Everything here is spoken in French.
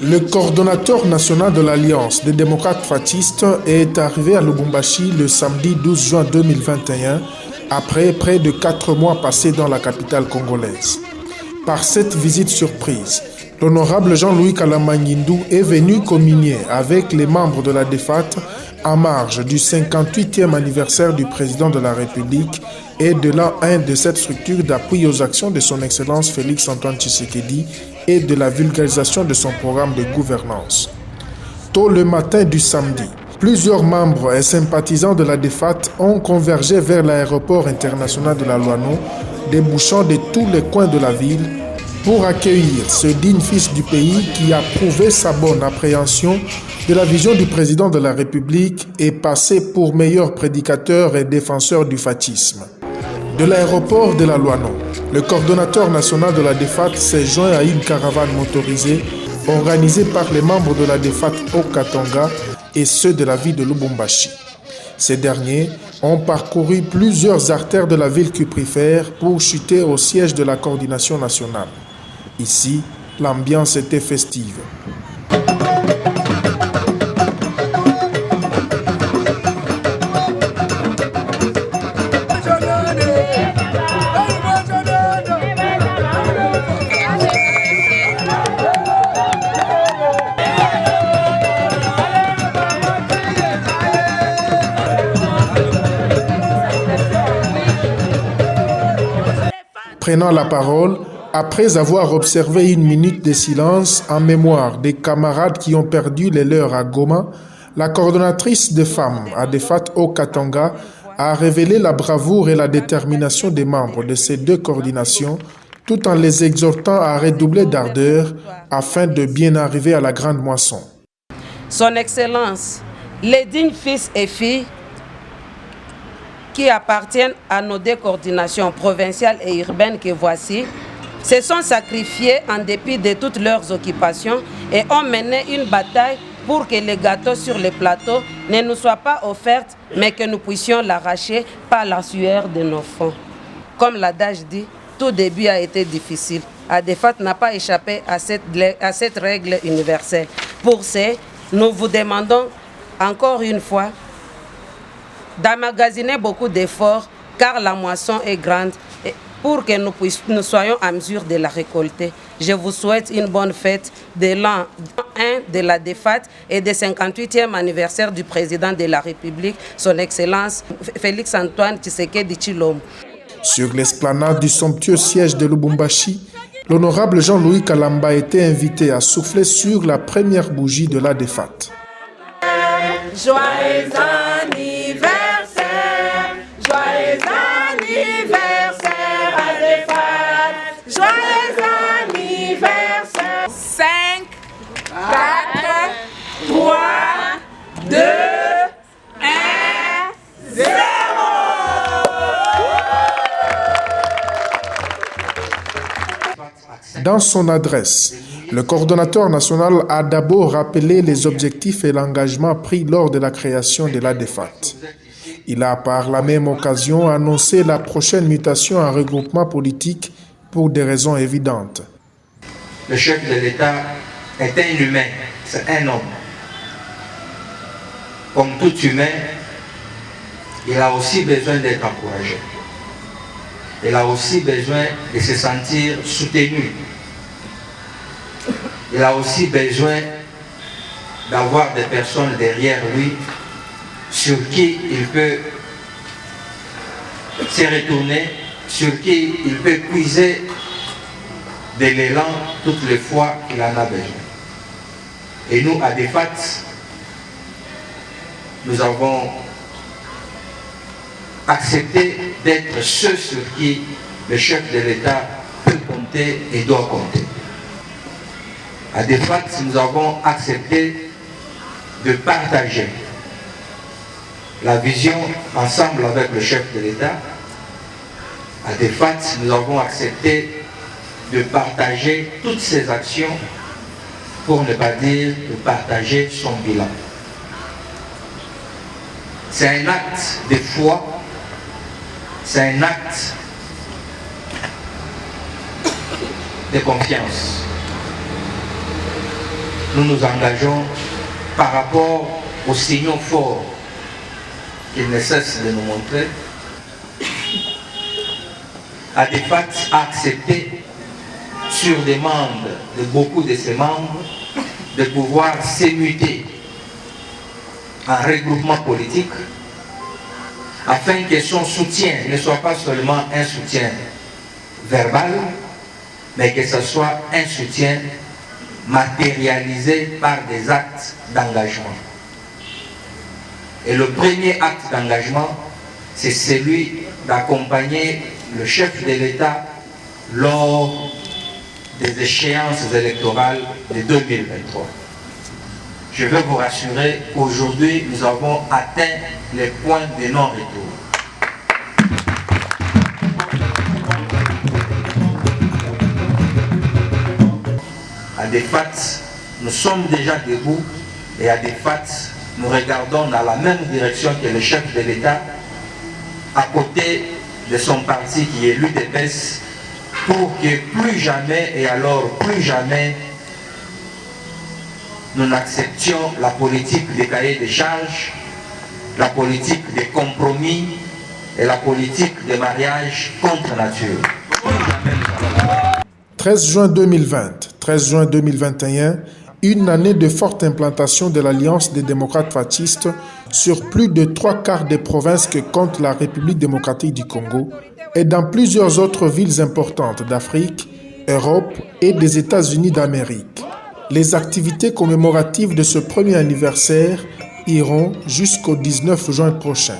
Le coordonnateur national de l'Alliance des démocrates fascistes est arrivé à Lubumbashi le samedi 12 juin 2021, après près de 4 mois passés dans la capitale congolaise. Par cette visite surprise, l'honorable Jean-Louis Kalamanguindou est venu communier avec les membres de la DEFAT en marge du 58e anniversaire du président de la République et de l'an 1 de cette structure d'appui aux actions de son Excellence Félix Antoine Tshisekedi et de la vulgarisation de son programme de gouvernance. Tôt le matin du samedi, plusieurs membres et sympathisants de la DEFAT ont convergé vers l'aéroport international de la Loano, débouchant de tous les coins de la ville, pour accueillir ce digne fils du pays qui a prouvé sa bonne appréhension de la vision du président de la République et passé pour meilleur prédicateur et défenseur du fascisme. De l'aéroport de la Loano, le coordonnateur national de la DEFAT s'est joint à une caravane motorisée organisée par les membres de la DEFAT au Katanga et ceux de la ville de Lubumbashi. Ces derniers ont parcouru plusieurs artères de la ville cuprifère pour chuter au siège de la coordination nationale. Ici, l'ambiance était festive. Prenant la parole, après avoir observé une minute de silence en mémoire des camarades qui ont perdu les leurs à Goma, la coordonnatrice de femmes à DEFAT au Katanga a révélé la bravoure et la détermination des membres de ces deux coordinations, tout en les exhortant à redoubler d'ardeur afin de bien arriver à la grande moisson. Son Excellence, les dignes fils et filles qui appartiennent à nos deux coordinations provinciales et urbaines que voici, se sont sacrifiés en dépit de toutes leurs occupations et ont mené une bataille pour que les gâteaux sur les plateaux ne nous soient pas offerts, mais que nous puissions l'arracher par la sueur de nos fonds. Comme l'adage dit, tout début a été difficile. ADEFAT n'a pas échappé à cette règle universelle. Pour ce, nous vous demandons encore une fois d'emmagasiner beaucoup d'efforts car la moisson est grande pour que nous soyons en mesure de la récolter. Je vous souhaite une bonne fête de l'an 1 de la DEFAT et du 58e anniversaire du président de la République, son Excellence Félix Antoine Tshisekedi Tshilombo. Sur l'esplanade du somptueux siège de Lubumbashi, l'honorable Jean-Louis Kalamba a été invité à souffler sur la première bougie de la DEFAT. Joyeux anniversaire, joyeux anniversaire à DEFAT, joyeux anniversaire. 5, 4, 3, 2, 1, 0. Dans son adresse, le coordonnateur national a d'abord rappelé les objectifs et l'engagement pris lors de la création de la DEFAT. Il a par la même occasion annoncé la prochaine mutation en regroupement politique pour des raisons évidentes. Le chef de l'État est un humain, c'est un homme. Comme tout humain, il a aussi besoin d'être encouragé. Il a aussi besoin de se sentir soutenu. Il a aussi besoin d'avoir des personnes derrière lui sur qui il peut se retourner, sur qui il peut puiser de l'élan toutes les fois qu'il en a besoin. Et nous, à DEFAT, nous avons accepté d'être ceux sur qui le chef de l'État peut compter et doit compter. À DEFAT, nous avons accepté de partager la vision ensemble avec le chef de l'État. À DEFAT, nous avons accepté de partager toutes ses actions, pour ne pas dire de partager son bilan. C'est un acte de foi, c'est un acte de confiance. nous nous engageons par rapport aux signaux forts qu'il ne cesse de nous montrer, à des facts acceptés sur demande de beaucoup de ses membres de pouvoir s'émuter en regroupement politique afin que son soutien ne soit pas seulement un soutien verbal, mais que ce soit un soutien matérialisé par des actes d'engagement. Et le premier acte d'engagement, c'est celui d'accompagner le chef de l'État lors des échéances électorales de 2023. Je veux vous rassurer qu'aujourd'hui, nous avons atteint les points de non-retour. À des facts, nous sommes déjà debout et à des facts, nous regardons dans la même direction que le chef de l'État, à côté de son parti qui est l'UDPS, pour que plus jamais, et alors plus jamais, nous n'acceptions la politique des cahiers de charges, la politique des compromis et la politique des mariages contre nature. 13 juin 2020, 13 juin 2021, une année de forte implantation de l'Alliance des démocrates fascistes sur plus de 3/4 des provinces que compte la République démocratique du Congo et dans plusieurs autres villes importantes d'Afrique, Europe et des États-Unis d'Amérique. Les activités commémoratives de ce premier anniversaire iront jusqu'au 19 juin prochain.